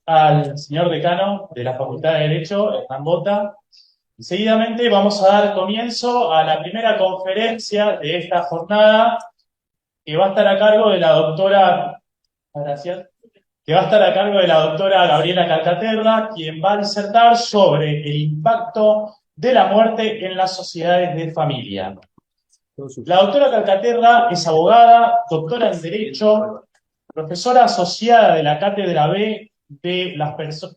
Al señor decano de la Facultad de Derecho, Hernán Bota. Y seguidamente vamos a dar comienzo a la primera conferencia de esta jornada, que va a estar a cargo de la doctora, gracias, que va a estar a cargo de la doctora Gabriela Calcaterra, quien va a disertar sobre el impacto de la muerte en las sociedades de familia. La doctora Calcaterra es abogada, doctora en Derecho, profesora asociada de la Cátedra B de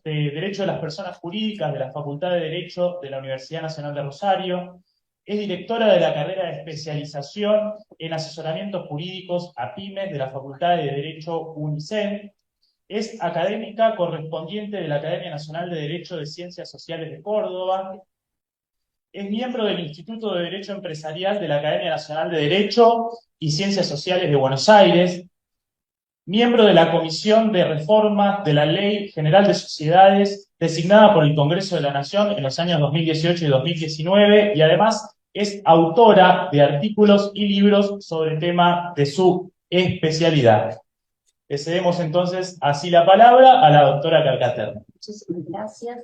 Derecho de las Personas Jurídicas de la Facultad de Derecho de la Universidad Nacional de Rosario, es directora de la carrera de especialización en asesoramientos jurídicos a pymes de la Facultad de Derecho UNICEN, es académica correspondiente de la Academia Nacional de Derecho de Ciencias Sociales de Córdoba, es miembro del Instituto de Derecho Empresarial de la Academia Nacional de Derecho y Ciencias Sociales de Buenos Aires, miembro de la Comisión de Reforma de la Ley General de Sociedades, designada por el Congreso de la Nación en los años 2018 y 2019, y además es autora de artículos y libros sobre el tema de su especialidad. Le cedemos entonces así la palabra a la doctora Calcaterra. Muchísimas gracias.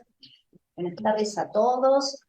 Buenas tardes a todos.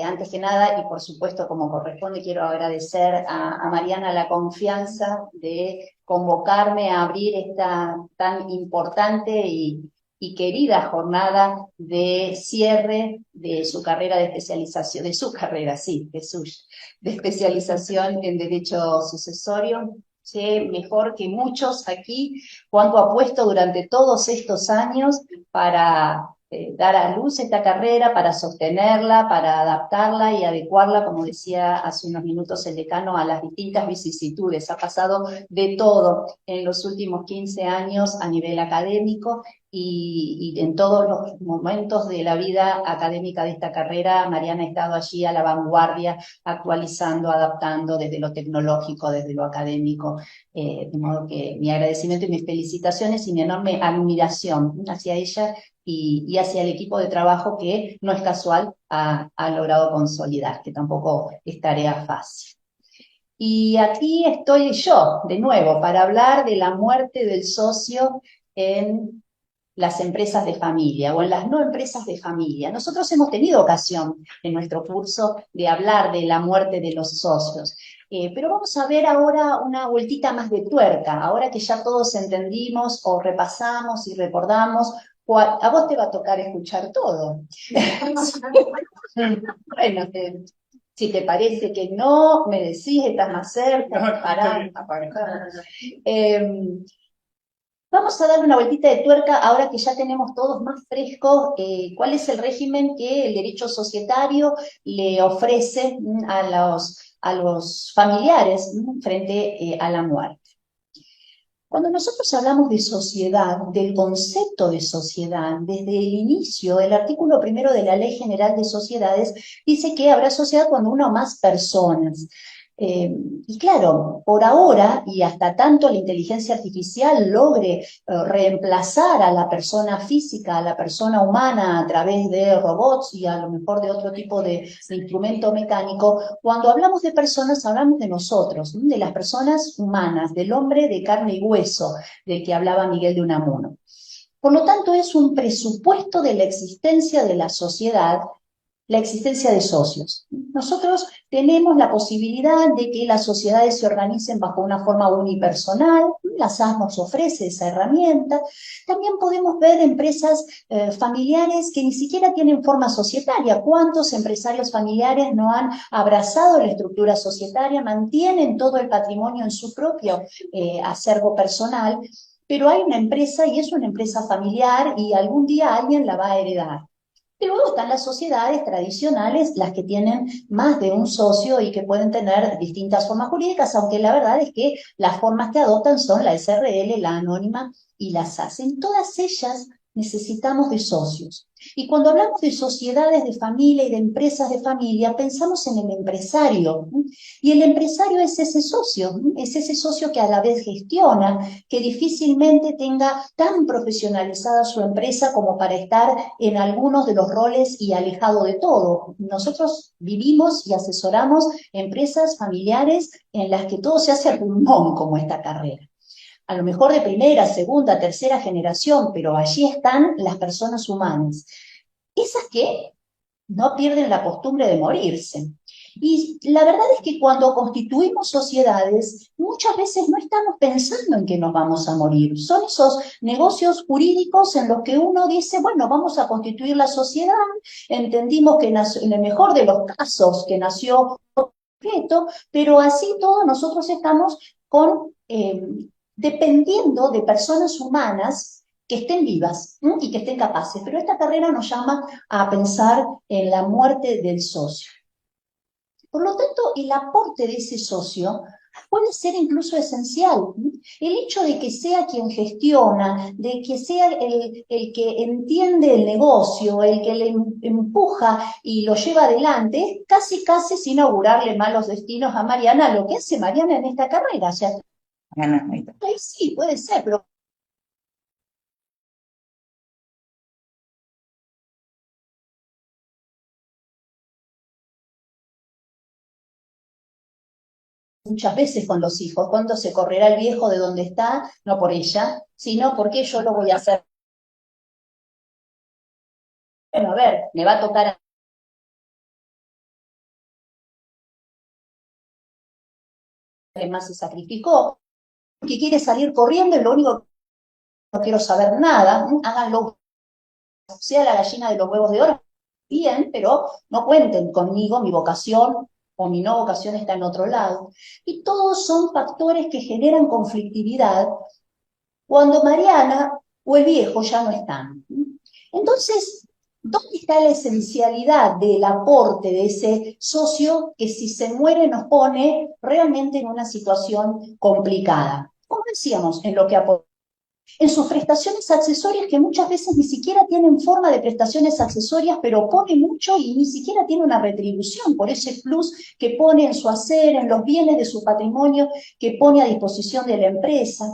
Antes que nada, y por supuesto como corresponde, quiero agradecer a Mariana la confianza de convocarme a abrir esta tan importante y querida jornada de cierre de su carrera de especialización, de su carrera, sí, de especialización en Derecho Sucesorio. Sé mejor que muchos aquí cuánto ha puesto durante todos estos años para dar a luz esta carrera, para sostenerla, para adaptarla y adecuarla, como decía hace unos minutos el decano, a las distintas vicisitudes. Ha pasado de todo en los últimos 15 años a nivel académico y en todos los momentos de la vida académica de esta carrera, Mariana ha estado allí a la vanguardia, actualizando, adaptando desde lo tecnológico, desde lo académico. De modo que mi agradecimiento y mis felicitaciones y mi enorme admiración hacia ella y hacia el equipo de trabajo que no es casual ha logrado consolidar, que tampoco es tarea fácil. Y aquí estoy yo, de nuevo, para hablar de la muerte del socio en las empresas de familia o en las no empresas de familia. Nosotros hemos tenido ocasión en nuestro curso de hablar de la muerte de los socios. Pero vamos a ver ahora una vueltita más de tuerca, ahora que ya todos entendimos o repasamos y recordamos. A vos te va a tocar escuchar todo. Bueno, si te parece que no, me decís, estás más cerca, pará, aparcá. Vamos a darle una vueltita de tuerca ahora que ya tenemos todos más frescos cuál es el régimen que el derecho societario le ofrece a los familiares frente a la muerte. Cuando nosotros hablamos de sociedad, del concepto de sociedad, desde el inicio, el artículo primero de la Ley General de Sociedades dice que habrá sociedad cuando una o más personas. Y claro, por ahora, y hasta tanto la inteligencia artificial logre reemplazar a la persona física, a la persona humana a través de robots y a lo mejor de otro tipo de instrumento mecánico, cuando hablamos de personas hablamos de nosotros, de las personas humanas, del hombre de carne y hueso, del que hablaba Miguel de Unamuno. Por lo tanto, es un presupuesto de la existencia de la sociedad, la existencia de socios. Nosotros tenemos la posibilidad de que las sociedades se organicen bajo una forma unipersonal, la SAS nos ofrece esa herramienta. También podemos ver empresas familiares que ni siquiera tienen forma societaria. ¿Cuántos empresarios familiares no han abrazado la estructura societaria, mantienen todo el patrimonio en su propio acervo personal, pero hay una empresa y es una empresa familiar y algún día alguien la va a heredar? Y luego están las sociedades tradicionales, las que tienen más de un socio y que pueden tener distintas formas jurídicas, aunque la verdad es que las formas que adoptan son la SRL, la anónima y la SAS. En todas ellas necesitamos de socios. Y cuando hablamos de sociedades de familia y de empresas de familia, pensamos en el empresario. Y el empresario es ese socio que a la vez gestiona, que difícilmente tenga tan profesionalizada su empresa como para estar en algunos de los roles y alejado de todo. Nosotros vivimos y asesoramos empresas familiares en las que todo se hace a pulmón como esta carrera. a lo mejor de primera, segunda, tercera generación, pero allí están las personas humanas. Esas que no pierden la costumbre de morirse. Y la verdad es que cuando constituimos sociedades, muchas veces no estamos pensando en que nos vamos a morir. Son esos negocios jurídicos en los que uno dice, bueno, vamos a constituir la sociedad, entendimos que nació, en el mejor de los casos, que nació objeto, pero así todos nosotros estamos dependiendo de personas humanas que estén vivas y que estén capaces. Pero esta carrera nos llama a pensar en la muerte del socio. Por lo tanto, el aporte de ese socio puede ser incluso esencial. El hecho de que sea quien gestiona, de que sea el que entiende el negocio, el que le empuja y lo lleva adelante, casi sin augurarle malos destinos a Mariana, lo que hace Mariana en esta carrera. O sea, sí, puede ser, pero muchas veces con los hijos, cuando se correrá el viejo de donde está, no por ella, sino porque yo lo voy a hacer. Bueno, a ver, me va a tocar que más se sacrificó, que quiere salir corriendo y lo único que no quiero saber nada, háganlo, sea la gallina de los huevos de oro, bien, pero no cuenten conmigo, mi vocación o mi no vocación está en otro lado. Y todos son factores que generan conflictividad cuando Mariana o el viejo ya no están. Entonces, ¿dónde está la esencialidad del aporte de ese socio que si se muere nos pone realmente en una situación complicada? Como decíamos, en lo que aporta. En sus prestaciones accesorias, que muchas veces ni siquiera tienen forma de prestaciones accesorias, pero pone mucho y ni siquiera tiene una retribución por ese plus que pone en su hacer, en los bienes de su patrimonio que pone a disposición de la empresa.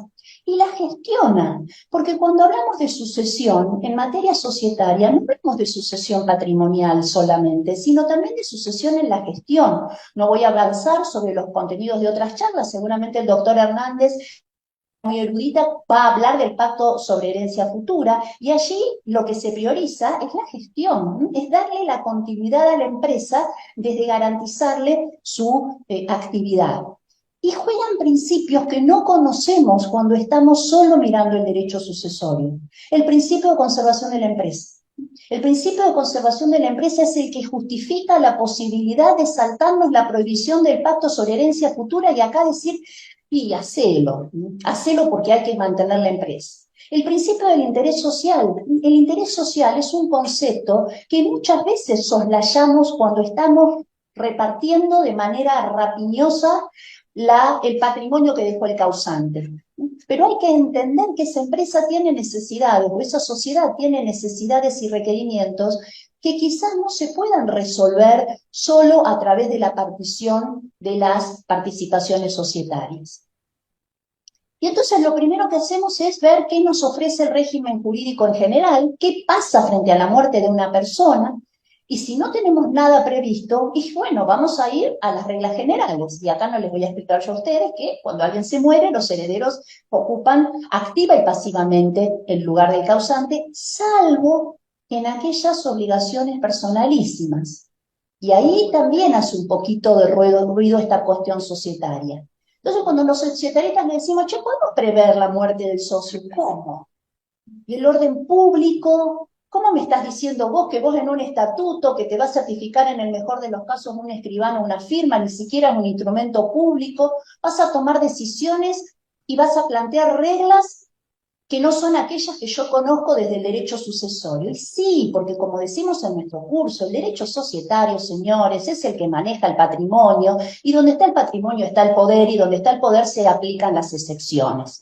Y la gestiona, porque cuando hablamos de sucesión en materia societaria, no hablamos de sucesión patrimonial solamente, sino también de sucesión en la gestión. No voy a avanzar sobre los contenidos de otras charlas, seguramente el doctor Hernández, muy erudita, va a hablar del pacto sobre herencia futura, y allí lo que se prioriza es la gestión, es darle la continuidad a la empresa desde garantizarle su actividad. Y juegan principios que no conocemos cuando estamos solo mirando el derecho sucesorio. El principio de conservación de la empresa. El principio de conservación de la empresa es el que justifica la posibilidad de saltarnos la prohibición del pacto sobre herencia futura y acá decir, y hacelo porque hay que mantener la empresa. El principio del interés social. El interés social es un concepto que muchas veces soslayamos cuando estamos repartiendo de manera rapiñosa el patrimonio que dejó el causante. Pero hay que entender que esa empresa tiene necesidades, o esa sociedad tiene necesidades y requerimientos que quizás no se puedan resolver solo a través de la partición de las participaciones societarias. Y entonces lo primero que hacemos es ver qué nos ofrece el régimen jurídico en general, qué pasa frente a la muerte de una persona, y si no tenemos nada previsto, y bueno, vamos a ir a las reglas generales. Y acá no les voy a explicar yo a ustedes que cuando alguien se muere, los herederos ocupan activa y pasivamente el lugar del causante, salvo en aquellas obligaciones personalísimas. Y ahí también hace un poquito de ruido esta cuestión societaria. Entonces, cuando los societaristas le decimos, che, ¿podemos prever la muerte del socio? ¿Cómo? ¿Y el orden público? ¿Cómo me estás diciendo vos que vos en un estatuto que te va a certificar en el mejor de los casos un escribano, una firma, ni siquiera un instrumento público, vas a tomar decisiones y vas a plantear reglas que no son aquellas que yo conozco desde el derecho sucesorio? Y sí, porque como decimos en nuestro curso, el derecho societario, señores, es el que maneja el patrimonio, y donde está el patrimonio está el poder, y donde está el poder se aplican las excepciones.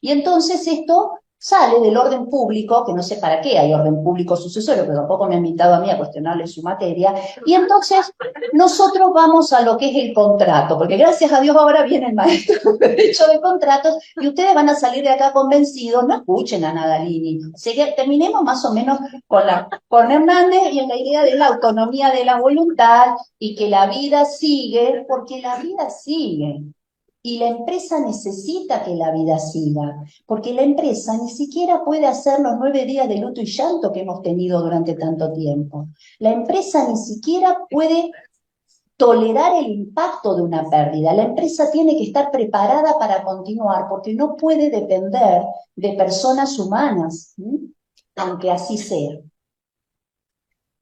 Y entonces esto sale del orden público, que no sé para qué hay orden público sucesorio, pero tampoco me ha invitado a mí a cuestionarle su materia, y entonces nosotros vamos a lo que es el contrato, porque gracias a Dios ahora viene el maestro de derecho de contratos, y ustedes van a salir de acá convencidos, no escuchen a Nadalini, terminemos más o menos con Hernández y en la idea de la autonomía de la voluntad, y que la vida sigue, porque la vida sigue. Y la empresa necesita que la vida siga, porque la empresa ni siquiera puede hacer los 9 días de luto y llanto que hemos tenido durante tanto tiempo. La empresa ni siquiera puede tolerar el impacto de una pérdida. La empresa tiene que estar preparada para continuar, porque no puede depender de personas humanas, aunque así sea.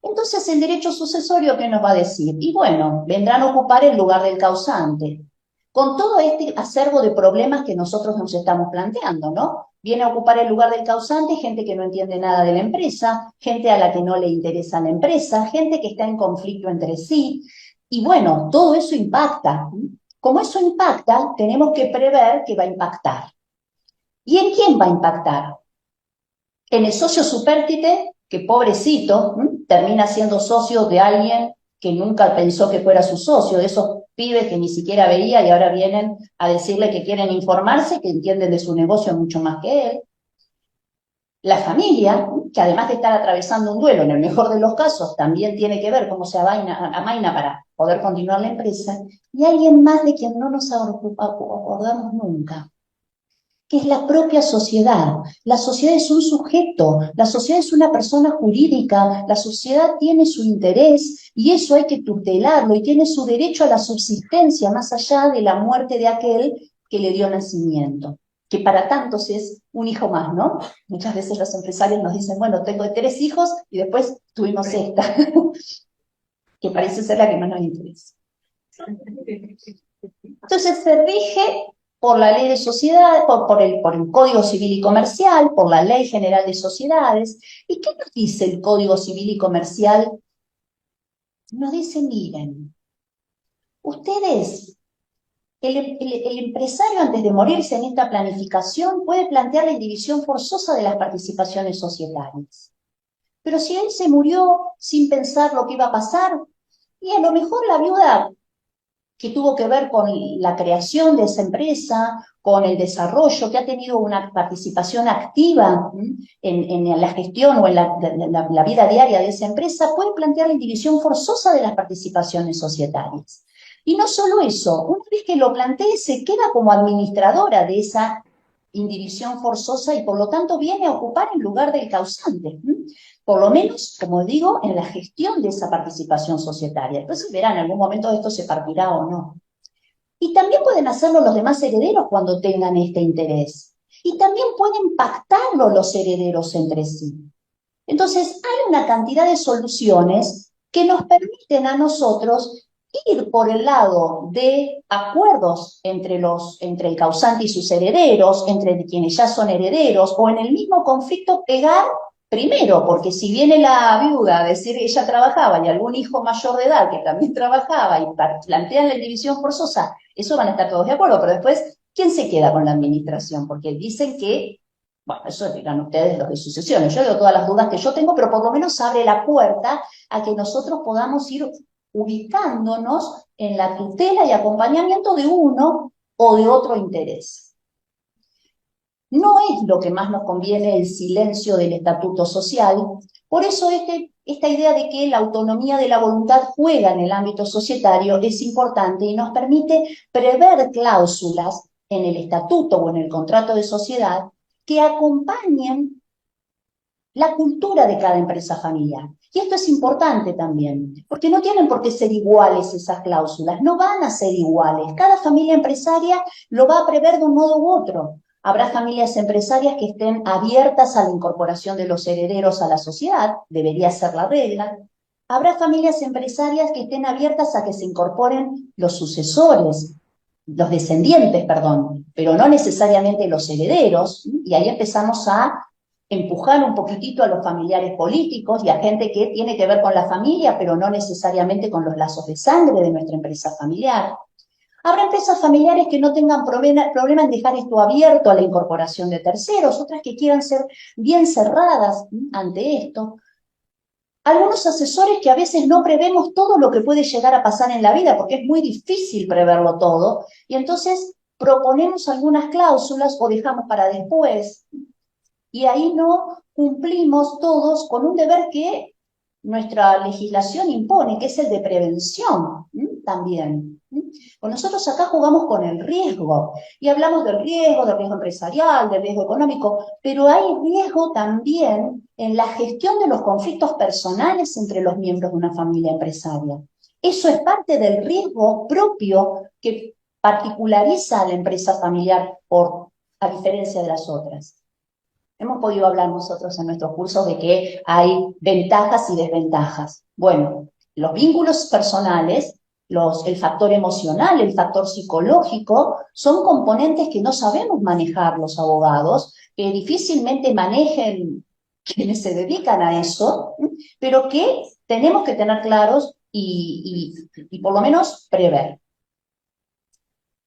Entonces, el derecho sucesorio, ¿qué nos va a decir? Y bueno, vendrán a ocupar el lugar del causante, con todo este acervo de problemas que nosotros nos estamos planteando, ¿no? Viene a ocupar el lugar del causante gente que no entiende nada de la empresa, gente a la que no le interesa la empresa, gente que está en conflicto entre sí, y bueno, todo eso impacta. Como eso impacta, tenemos que prever que va a impactar. ¿Y en quién va a impactar? En el socio supérstite, que pobrecito, termina siendo socio de alguien que nunca pensó que fuera su socio, de esos pibes que ni siquiera veía y ahora vienen a decirle que quieren informarse, que entienden de su negocio mucho más que él. La familia, que además de estar atravesando un duelo, en el mejor de los casos, también tiene que ver cómo se amaina para poder continuar la empresa, y alguien más de quien no nos acordamos nunca, que es la propia sociedad. La sociedad es un sujeto, la sociedad es una persona jurídica, la sociedad tiene su interés y eso hay que tutelarlo y tiene su derecho a la subsistencia más allá de la muerte de aquel que le dio nacimiento, que para tantos es un hijo más, ¿no? Muchas veces los empresarios nos dicen, bueno, tengo 3 hijos y después tuvimos esta, que parece ser la que más nos interesa. Entonces se rige por la ley de sociedades, por el Código Civil y Comercial, por la Ley General de Sociedades. ¿Y qué nos dice el Código Civil y Comercial? Nos dice, miren, ustedes, el empresario antes de morirse en esta planificación puede plantear la indivisión forzosa de las participaciones societarias. Pero si él se murió sin pensar lo que iba a pasar, y a lo mejor la viuda que tuvo que ver con la creación de esa empresa, con el desarrollo, que ha tenido una participación activa en la gestión o en la vida diaria de esa empresa, puede plantear la indivisión forzosa de las participaciones societarias. Y no solo eso, una vez que lo plantee, se queda como administradora de esa indivisión forzosa y por lo tanto viene a ocupar el lugar del causante. Por lo menos, como digo, en la gestión de esa participación societaria. Entonces verán, en algún momento esto se partirá o no. Y también pueden hacerlo los demás herederos cuando tengan este interés. Y también pueden pactarlo los herederos entre sí. Entonces, hay una cantidad de soluciones que nos permiten a nosotros ir por el lado de acuerdos entre el causante y sus herederos, entre quienes ya son herederos, o en el mismo conflicto pegar primero, porque si viene la viuda a decir que ella trabajaba y algún hijo mayor de edad que también trabajaba y plantean la división forzosa, eso van a estar todos de acuerdo, pero después, ¿quién se queda con la administración? Porque dicen que, bueno, eso dirán ustedes los de sucesiones, yo digo todas las dudas que yo tengo, pero por lo menos abre la puerta a que nosotros podamos ir ubicándonos en la tutela y acompañamiento de uno o de otro interés. No es lo que más nos conviene el silencio del estatuto social, por eso esta idea de que la autonomía de la voluntad juega en el ámbito societario es importante y nos permite prever cláusulas en el estatuto o en el contrato de sociedad que acompañen la cultura de cada empresa familiar. Y esto es importante también, porque no tienen por qué ser iguales esas cláusulas, no van a ser iguales. Cada familia empresaria lo va a prever de un modo u otro. Habrá familias empresarias que estén abiertas a la incorporación de los herederos a la sociedad, debería ser la regla. Habrá familias empresarias que estén abiertas a que se incorporen los sucesores, los descendientes, perdón, pero no necesariamente los herederos, y ahí empezamos a empujar un poquitito a los familiares políticos y a gente que tiene que ver con la familia, pero no necesariamente con los lazos de sangre de nuestra empresa familiar. Habrá empresas familiares que no tengan problema en dejar esto abierto a la incorporación de terceros, otras que quieran ser bien cerradas ante esto. Algunos asesores que a veces no prevemos todo lo que puede llegar a pasar en la vida, porque es muy difícil preverlo todo, y entonces proponemos algunas cláusulas o dejamos para después, y ahí no cumplimos todos con un deber que nuestra legislación impone, que es el de prevención también. Pues nosotros acá jugamos con el riesgo, y hablamos del riesgo empresarial, del riesgo económico, pero hay riesgo también en la gestión de los conflictos personales entre los miembros de una familia empresaria. Eso es parte del riesgo propio que particulariza a la empresa familiar a diferencia de las otras. Hemos podido hablar nosotros en nuestros cursos de que hay ventajas y desventajas. Bueno, los vínculos personales, el factor emocional, el factor psicológico, son componentes que no sabemos manejar los abogados, que difícilmente manejen quienes se dedican a eso, pero que tenemos que tener claros y por lo menos prever.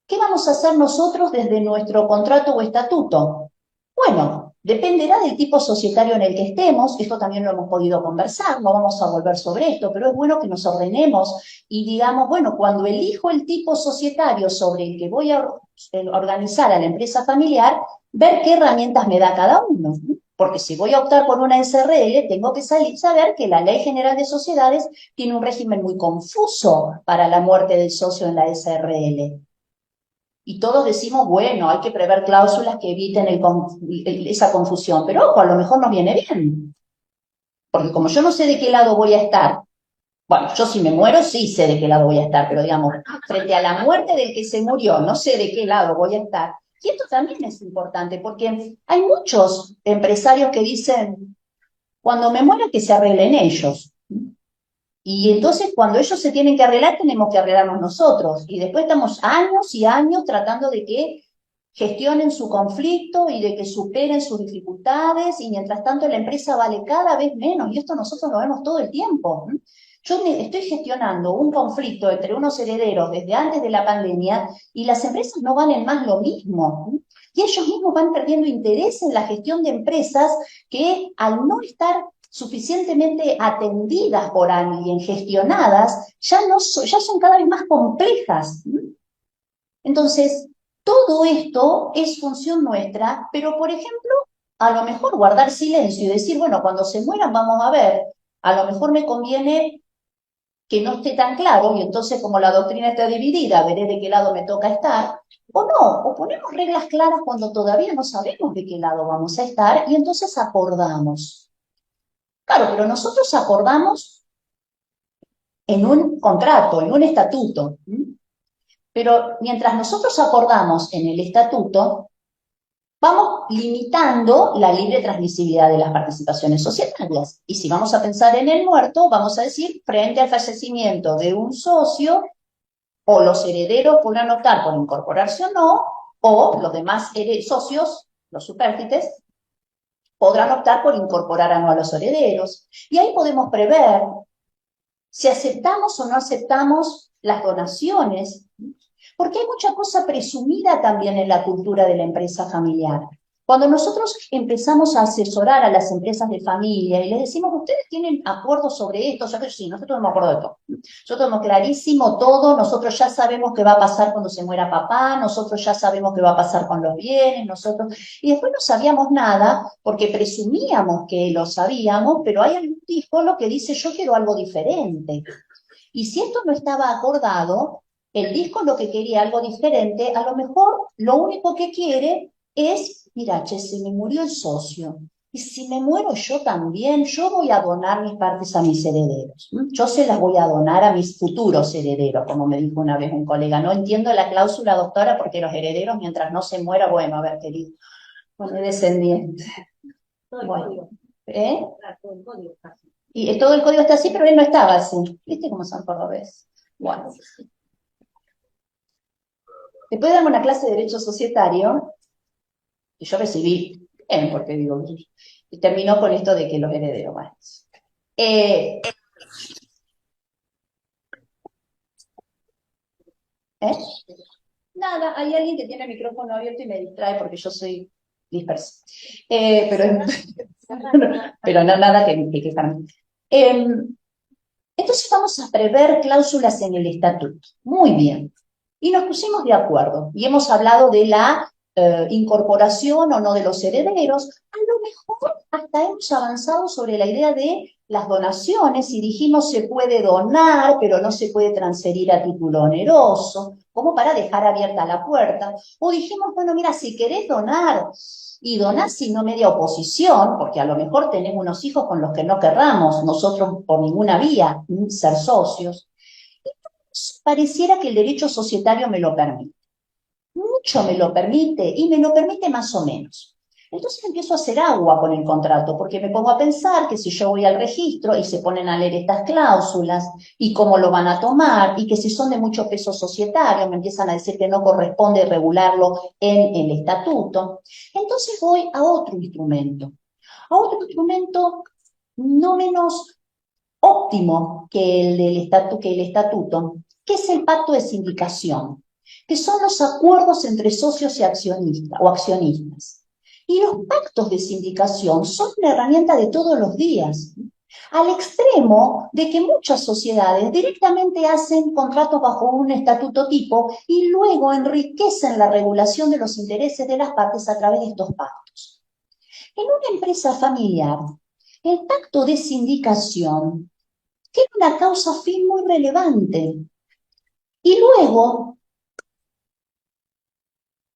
¿Qué vamos a hacer nosotros desde nuestro contrato o estatuto? Bueno, dependerá del tipo societario en el que estemos, esto también lo hemos podido conversar, no vamos a volver sobre esto, pero es bueno que nos ordenemos y digamos, bueno, cuando elijo el tipo societario sobre el que voy a organizar a la empresa familiar, ver qué herramientas me da cada uno. Porque si voy a optar por una SRL, tengo que saber que la Ley General de Sociedades tiene un régimen muy confuso para la muerte del socio en la SRL. Y todos decimos, bueno, hay que prever cláusulas que eviten esa confusión, pero ojo, a lo mejor nos viene bien. Porque como yo no sé de qué lado voy a estar, bueno, yo si me muero sí sé de qué lado voy a estar, pero digamos, frente a la muerte del que se murió, no sé de qué lado voy a estar. Y esto también es importante, porque hay muchos empresarios que dicen, cuando me muera que se arreglen ellos. Y entonces cuando ellos se tienen que arreglar, tenemos que arreglarnos nosotros. Y después estamos años y años tratando de que gestionen su conflicto y de que superen sus dificultades, y mientras tanto la empresa vale cada vez menos, y esto nosotros lo vemos todo el tiempo. Yo estoy gestionando un conflicto entre unos herederos desde antes de la pandemia, y las empresas no valen más lo mismo. Y ellos mismos van perdiendo interés en la gestión de empresas que, al no estar suficientemente atendidas por alguien, gestionadas, ya son cada vez más complejas. Entonces, todo esto es función nuestra, pero por ejemplo, a lo mejor guardar silencio y decir, bueno, cuando se mueran vamos a ver, a lo mejor me conviene que no esté tan claro, y entonces como la doctrina está dividida, veré de qué lado me toca estar, o no, o ponemos reglas claras cuando todavía no sabemos de qué lado vamos a estar, y entonces acordamos. Claro, pero nosotros acordamos en un contrato, en un estatuto. Pero mientras nosotros acordamos en el estatuto, vamos limitando la libre transmisibilidad de las participaciones societarias. Y si vamos a pensar en el muerto, vamos a decir, frente al fallecimiento de un socio, o los herederos podrán optar por incorporarse o no, o los demás socios, los supérfites, podrán optar por incorporar o no a los herederos. Y ahí podemos prever si aceptamos o no aceptamos las donaciones, porque hay mucha cosa presumida también en la cultura de la empresa familiar. Cuando nosotros empezamos a asesorar a las empresas de familia y les decimos, ¿ustedes tienen acuerdos sobre esto? Ya que sí, nosotros tenemos acuerdo de todo. Nosotros tenemos clarísimo todo, nosotros ya sabemos qué va a pasar cuando se muera papá, nosotros ya sabemos qué va a pasar con los bienes, y después no sabíamos nada porque presumíamos que lo sabíamos, pero hay algún discolo que dice, yo quiero algo diferente. Y si esto no estaba acordado, el disco lo que quería algo diferente, a lo mejor lo único que quiere es, mira, che, se me murió el socio, y si me muero yo también, yo voy a donar mis partes a mis herederos. Yo se las voy a donar a mis futuros herederos, como me dijo una vez un colega. No entiendo la cláusula, doctora, porque los herederos, mientras no se muera, bueno, a ver, querido, pone descendiente. Bueno, ¿eh? Y todo el código está así, pero él no estaba así. ¿Viste cómo son cordobés? Bueno. Después de darme una clase de Derecho Societario, que yo recibí bien, porque digo, y terminó con esto de que los herederos, bueno. Nada, hay alguien que tiene el micrófono abierto y me distrae porque yo soy dispersa. Pero no nada que quejarme. Entonces vamos a prever cláusulas en el estatuto. Muy bien. Y nos pusimos de acuerdo. Y hemos hablado de la incorporación o no de los herederos. A lo mejor hasta hemos avanzado sobre la idea de las donaciones y dijimos se puede donar, pero no se puede transferir a título oneroso, como para dejar abierta la puerta. O dijimos, bueno, mira, si querés donar y donás sin no media oposición, porque a lo mejor tenés unos hijos con los que no querramos nosotros por ninguna vía ser socios, pareciera que el derecho societario me lo permite. Mucho me lo permite y me lo permite más o menos. Entonces empiezo a hacer agua con el contrato, porque me pongo a pensar que si yo voy al registro y se ponen a leer estas cláusulas y cómo lo van a tomar y que si son de mucho peso societario me empiezan a decir que no corresponde regularlo en el estatuto. Entonces voy a otro instrumento no menos óptimo que el estatuto, que es el pacto de sindicación, que son los acuerdos entre socios y accionistas o accionistas. Y los pactos de sindicación son una herramienta de todos los días, al extremo de que muchas sociedades directamente hacen contratos bajo un estatuto tipo y luego enriquecen la regulación de los intereses de las partes a través de estos pactos. En una empresa familiar, el pacto de sindicación tiene una causa fin muy relevante. Y luego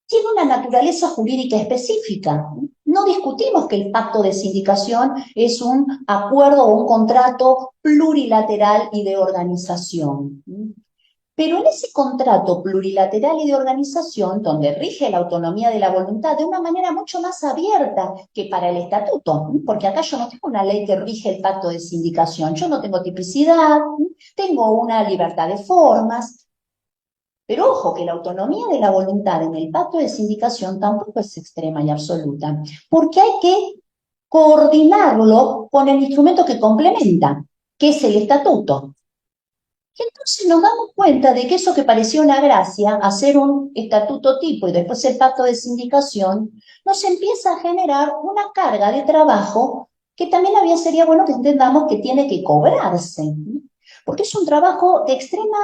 tiene una naturaleza jurídica específica. No discutimos que el pacto de sindicación es un acuerdo o un contrato plurilateral y de organización. Pero en ese contrato plurilateral y de organización, donde rige la autonomía de la voluntad de una manera mucho más abierta que para el estatuto, porque acá yo no tengo una ley que rige el pacto de sindicación, yo no tengo tipicidad, tengo una libertad de formas, pero ojo que la autonomía de la voluntad en el pacto de sindicación tampoco es extrema y absoluta, porque hay que coordinarlo con el instrumento que complementa, que es el estatuto. Y entonces nos damos cuenta de que eso que parecía una gracia, hacer un estatuto tipo y después el pacto de sindicación, nos empieza a generar una carga de trabajo que también sería bueno que entendamos que tiene que cobrarse, porque es un trabajo de extrema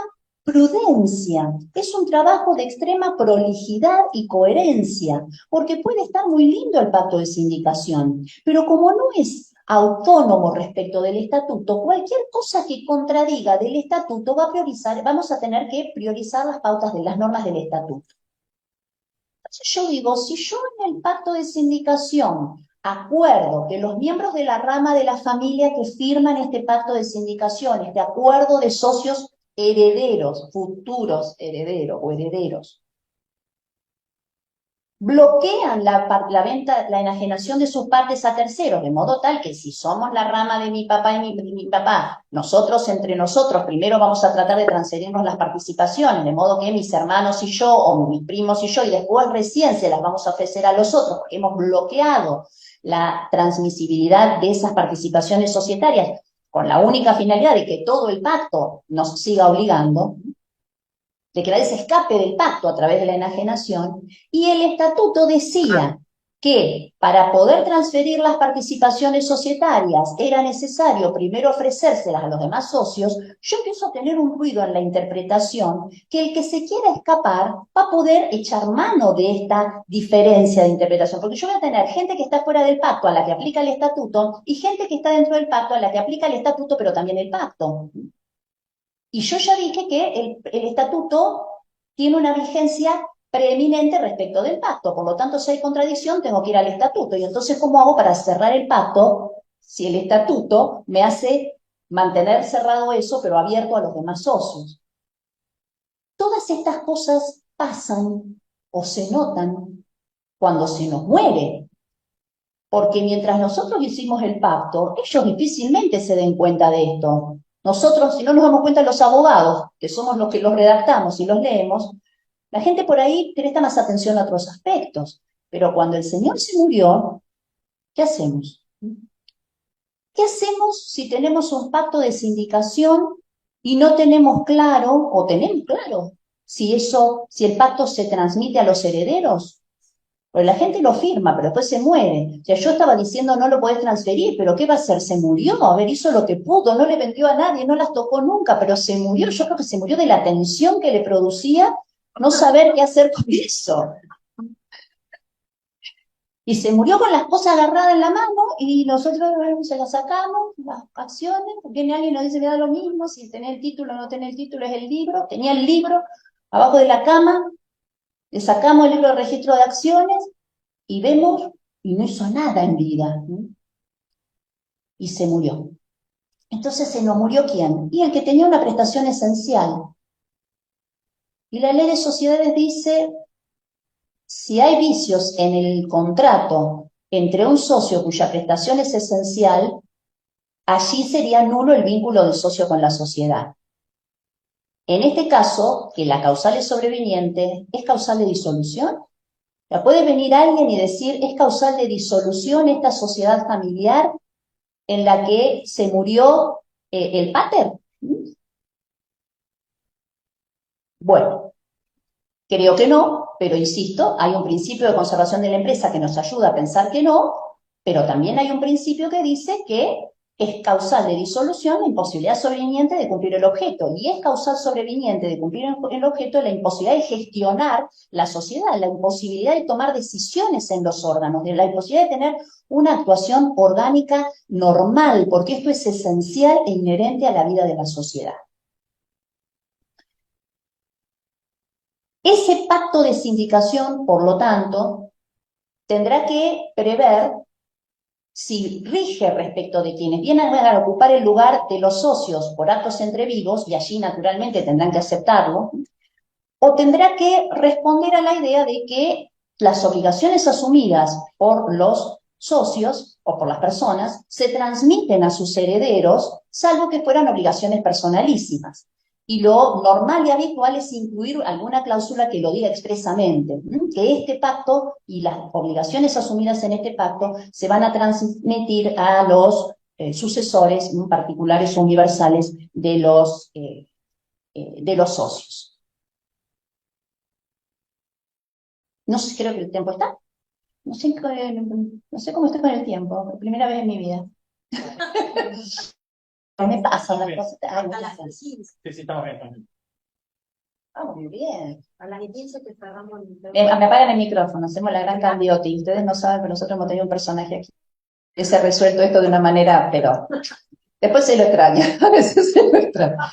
prudencia, es un trabajo de extrema prolijidad y coherencia, porque puede estar muy lindo el pacto de sindicación, pero como no es autónomo respecto del estatuto, cualquier cosa que contradiga del estatuto vamos a tener que priorizar las pautas de las normas del estatuto. Entonces yo digo, si yo en el pacto de sindicación acuerdo que los miembros de la rama de la familia que firman este pacto de sindicación, este acuerdo de socios herederos, futuros herederos o herederos, bloquean la venta, la enajenación de sus partes a terceros, de modo tal que si somos la rama de mi papá y mi papá, nosotros entre nosotros primero vamos a tratar de transferirnos las participaciones, de modo que mis hermanos y yo, o mis primos y yo, y después recién se las vamos a ofrecer a los otros, porque hemos bloqueado la transmisibilidad de esas participaciones societarias, con la única finalidad de que todo el pacto nos siga obligando, de que nadie se escape del pacto a través de la enajenación, y el estatuto decía que para poder transferir las participaciones societarias era necesario primero ofrecérselas a los demás socios. Yo empiezo a tener un ruido en la interpretación que el que se quiera escapar va a poder echar mano de esta diferencia de interpretación, porque yo voy a tener gente que está fuera del pacto a la que aplica el estatuto y gente que está dentro del pacto a la que aplica el estatuto pero también el pacto. Y yo ya dije que el estatuto tiene una vigencia preeminente respecto del pacto, por lo tanto, si hay contradicción, tengo que ir al estatuto. Y entonces, ¿cómo hago para cerrar el pacto si el estatuto me hace mantener cerrado eso, pero abierto a los demás socios? Todas estas cosas pasan o se notan cuando se nos muere, porque mientras nosotros hicimos el pacto, ellos difícilmente se den cuenta de esto. Nosotros, si no nos damos cuenta, los abogados, que somos los que los redactamos y los leemos, la gente por ahí presta más atención a otros aspectos. Pero cuando el Señor se murió, ¿qué hacemos? ¿Qué hacemos si tenemos un pacto de sindicación y no tenemos claro, o tenemos claro, si el pacto se transmite a los herederos? Porque la gente lo firma, pero después se muere. O sea, yo estaba diciendo no lo podés transferir, pero ¿qué va a hacer? Se murió, a ver, hizo lo que pudo, no le vendió a nadie, no las tocó nunca, pero se murió. Yo creo que se murió de la tensión que le producía no saber qué hacer con eso. Y se murió con las cosas agarradas en la mano y nosotros se las sacamos, las acciones, viene alguien y nos dice me da lo mismo, si tenés el título o no tenés el título, es el libro, tenía el libro abajo de la cama, le sacamos el libro de registro de acciones y vemos, y no hizo nada en vida, ¿no? Y se murió. Entonces se nos murió ¿quién? Y el que tenía una prestación esencial. Y la ley de sociedades dice, si hay vicios en el contrato entre un socio cuya prestación es esencial, allí sería nulo el vínculo del socio con la sociedad. En este caso, que la causal es sobreviniente, ¿es causal de disolución? ¿Ya puede venir alguien y decir, es causal de disolución esta sociedad familiar en la que se murió el pater? Bueno, creo que no, pero insisto, hay un principio de conservación de la empresa que nos ayuda a pensar que no, pero también hay un principio que dice que es causal de disolución la imposibilidad sobreviniente de cumplir el objeto, y es causal sobreviniente de cumplir el objeto la imposibilidad de gestionar la sociedad, la imposibilidad de tomar decisiones en los órganos, de la imposibilidad de tener una actuación orgánica normal, porque esto es esencial e inherente a la vida de la sociedad. Ese pacto de sindicación, por lo tanto, tendrá que prever si rige respecto de quienes vienen a ocupar el lugar de los socios por actos entre vivos, y allí naturalmente tendrán que aceptarlo, o tendrá que responder a la idea de que las obligaciones asumidas por los socios o por las personas se transmiten a sus herederos, salvo que fueran obligaciones personalísimas. Y lo normal y habitual es incluir alguna cláusula que lo diga expresamente, que este pacto y las obligaciones asumidas en este pacto se van a transmitir a los sucesores particulares o universales de los socios. No sé, creo que el tiempo está. No sé, no sé cómo estoy con el tiempo, por primera vez en mi vida. No me pasan las cosas. Ay, Sí, sí, estamos bien, estamos bien. vamos muy bien. A las 15 que cerramos el Me apagan el micrófono, hacemos la gran candioti. Ustedes no saben, pero nosotros hemos tenido un personaje aquí que se ha resuelto esto de una manera, pero después se lo extraña. A veces se lo extraña.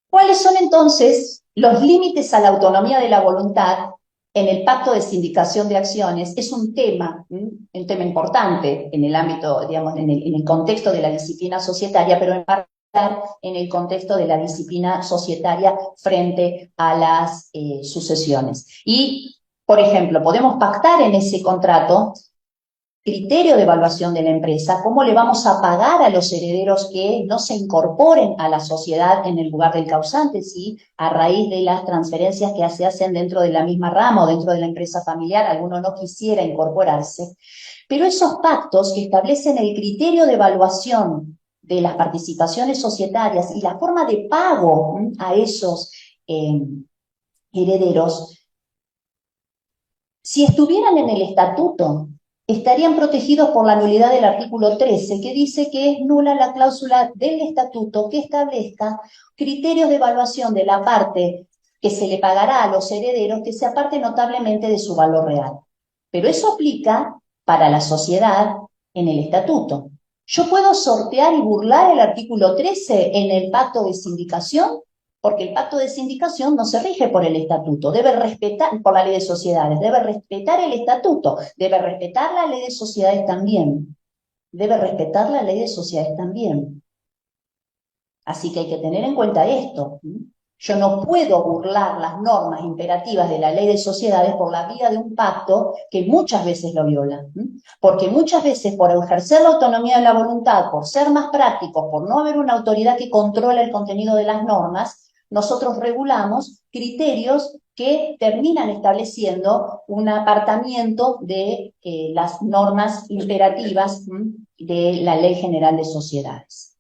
¿Cuáles son entonces los límites a la autonomía de la voluntad en el pacto de sindicación de acciones? Es un tema importante en el ámbito, digamos, en el contexto de la disciplina societaria, pero en particular en el contexto de la disciplina societaria frente a las sucesiones. Y, por ejemplo, podemos pactar en ese contrato criterio de evaluación de la empresa, cómo le vamos a pagar a los herederos que no se incorporen a la sociedad en el lugar del causante, ¿sí? A raíz de las transferencias que se hacen dentro de la misma rama o dentro de la empresa familiar, alguno no quisiera incorporarse. Pero esos pactos que establecen el criterio de evaluación de las participaciones societarias y la forma de pago a esos herederos, si estuvieran en el estatuto, estarían protegidos por la nulidad del artículo 13, que dice que es nula la cláusula del estatuto que establezca criterios de evaluación de la parte que se le pagará a los herederos que se aparte notablemente de su valor real. Pero eso aplica para la sociedad en el estatuto. ¿Yo puedo sortear y burlar el artículo 13 en el pacto de sindicación? Porque el pacto de sindicación no se rige por el estatuto, debe respetar, por la ley de sociedades, debe respetar el estatuto, debe respetar la ley de sociedades también, debe respetar la ley de sociedades también. Así que hay que tener en cuenta esto. Yo no puedo burlar las normas imperativas de la ley de sociedades por la vía de un pacto que muchas veces lo viola. Porque muchas veces por ejercer la autonomía de la voluntad, por ser más prácticos, por no haber una autoridad que controla el contenido de las normas, nosotros regulamos criterios que terminan estableciendo un apartamiento de las normas imperativas de la Ley General de Sociedades.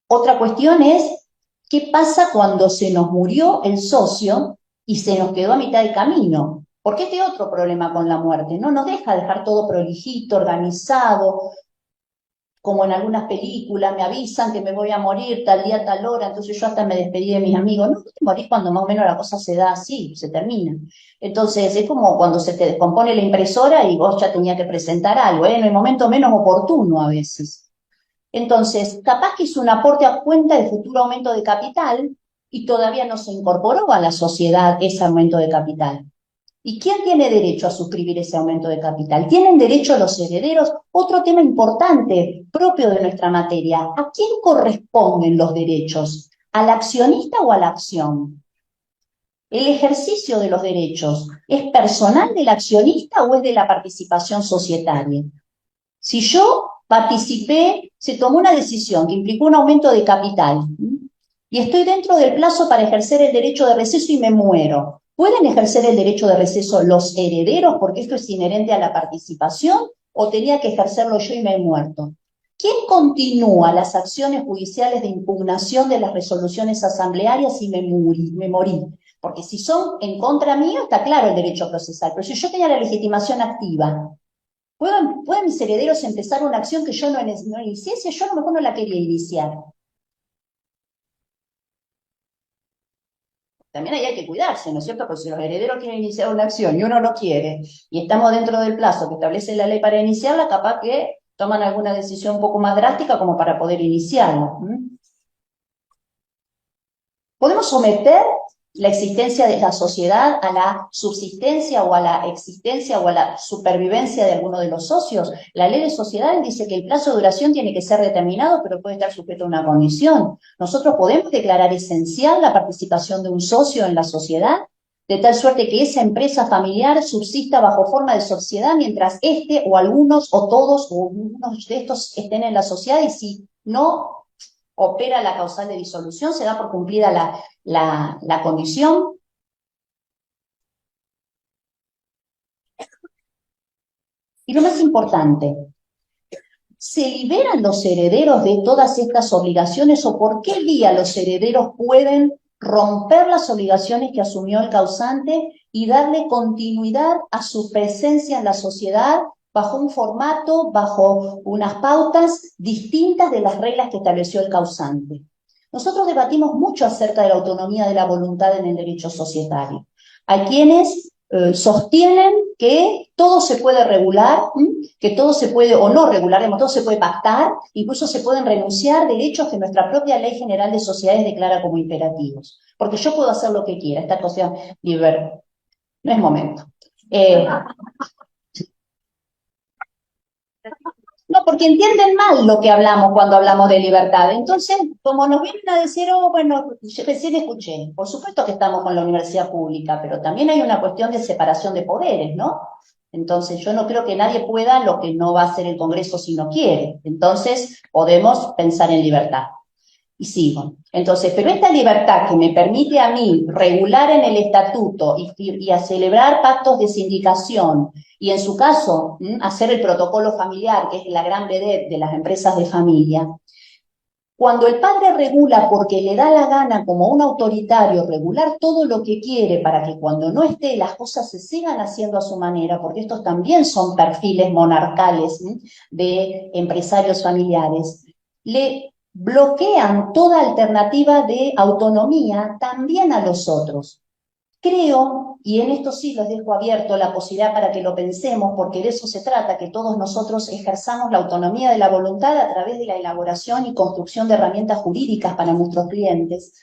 Otra cuestión es, ¿qué pasa cuando se nos murió el socio y se nos quedó a mitad de camino? Porque este otro problema con la muerte, no nos deja dejar todo prolijito, organizado. como en algunas películas, me avisan que me voy a morir tal día, tal hora, entonces yo hasta me despedí de mis amigos. No, te morís cuando más o menos la cosa se da así, se termina. Entonces es como cuando se te descompone la impresora y vos ya tenías que presentar algo, en el momento menos oportuno a veces. Entonces, capaz que hizo un aporte a cuenta de futuro aumento de capital y todavía no se incorporó a la sociedad ese aumento de capital. ¿Y quién tiene derecho a suscribir ese aumento de capital? ¿Tienen derecho los herederos? Otro tema importante, propio de nuestra materia. ¿A quién corresponden los derechos? ¿Al accionista o a la acción? ¿El ejercicio de los derechos es personal del accionista o es de la participación societaria? Si yo participé, se tomó una decisión que implicó un aumento de capital y estoy dentro del plazo para ejercer el derecho de receso y me muero, ¿pueden ejercer el derecho de receso los herederos porque esto es inherente a la participación o tenía que ejercerlo yo y me he muerto? ¿Quién continúa las acciones judiciales de impugnación de las resoluciones asamblearias si me morí? Porque si son en contra mío, está claro el derecho procesal, pero si yo tenía la legitimación activa, ¿pueden mis herederos empezar una acción que yo no inicié? Si yo a lo mejor no la quería iniciar. También ahí hay que cuidarse, ¿no es cierto? Porque si los herederos quieren iniciar una acción y uno no quiere, y estamos dentro del plazo que establece la ley para iniciarla, capaz que toman alguna decisión un poco más drástica como para poder iniciarla. ¿Podemos someter la existencia de la sociedad a la subsistencia o a la existencia o a la supervivencia de alguno de los socios? La ley de sociedades dice que el plazo de duración tiene que ser determinado, pero puede estar sujeto a una condición. ¿Nosotros podemos declarar esencial la participación de un socio en la sociedad? De tal suerte que esa empresa familiar subsista bajo forma de sociedad mientras este o algunos o todos o algunos de estos estén en la sociedad, y si no opera la causal de disolución, se da por cumplida la condición. Y lo más importante, ¿se liberan los herederos de todas estas obligaciones o por qué vía los herederos pueden romper las obligaciones que asumió el causante y darle continuidad a su presencia en la sociedad bajo un formato, bajo unas pautas distintas de las reglas que estableció el causante? Nosotros debatimos mucho acerca de la autonomía de la voluntad en el derecho societario. Hay quienes sostienen que todo se puede regular, que todo se puede o no regular, todo se puede pactar, incluso se pueden renunciar derechos que nuestra propia Ley General de Sociedades declara como imperativos. Porque yo puedo hacer lo que quiera, esta cosa libre. No es momento. No, porque entienden mal lo que hablamos cuando hablamos de libertad. Entonces, como nos vienen a decir, oh, bueno, yo recién escuché, por supuesto que estamos con la universidad pública, pero también hay una cuestión de separación de poderes, ¿no? Entonces, yo no creo que nadie pueda lo que no va a hacer el Congreso si no quiere. Entonces, podemos pensar en libertad. Y sigo. Entonces, pero esta libertad que me permite a mí regular en el estatuto y a celebrar pactos de sindicación, y en su caso, hacer el protocolo familiar, que es la gran vedette de las empresas de familia, cuando el padre regula porque le da la gana como un autoritario regular todo lo que quiere para que cuando no esté las cosas se sigan haciendo a su manera, porque estos también son perfiles monarcales de empresarios familiares, le bloquean toda alternativa de autonomía también a los otros. Creo, y en esto sí les dejo abierto la posibilidad para que lo pensemos, porque de eso se trata, que todos nosotros ejerzamos la autonomía de la voluntad a través de la elaboración y construcción de herramientas jurídicas para nuestros clientes.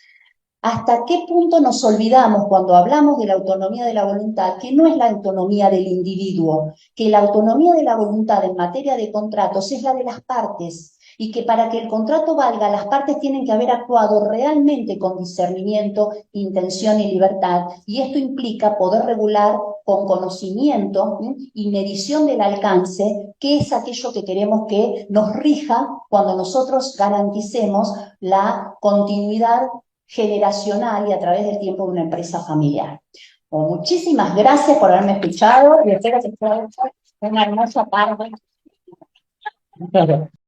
¿Hasta qué punto nos olvidamos cuando hablamos de la autonomía de la voluntad, que no es la autonomía del individuo, que la autonomía de la voluntad en materia de contratos es la de las partes? Y que para que el contrato valga, las partes tienen que haber actuado realmente con discernimiento, intención y libertad, y esto implica poder regular con conocimiento y medición del alcance, qué es aquello que queremos que nos rija cuando nosotros garanticemos la continuidad generacional y a través del tiempo de una empresa familiar. Bueno, muchísimas gracias por haberme escuchado y espero que sea una hermosa tarde.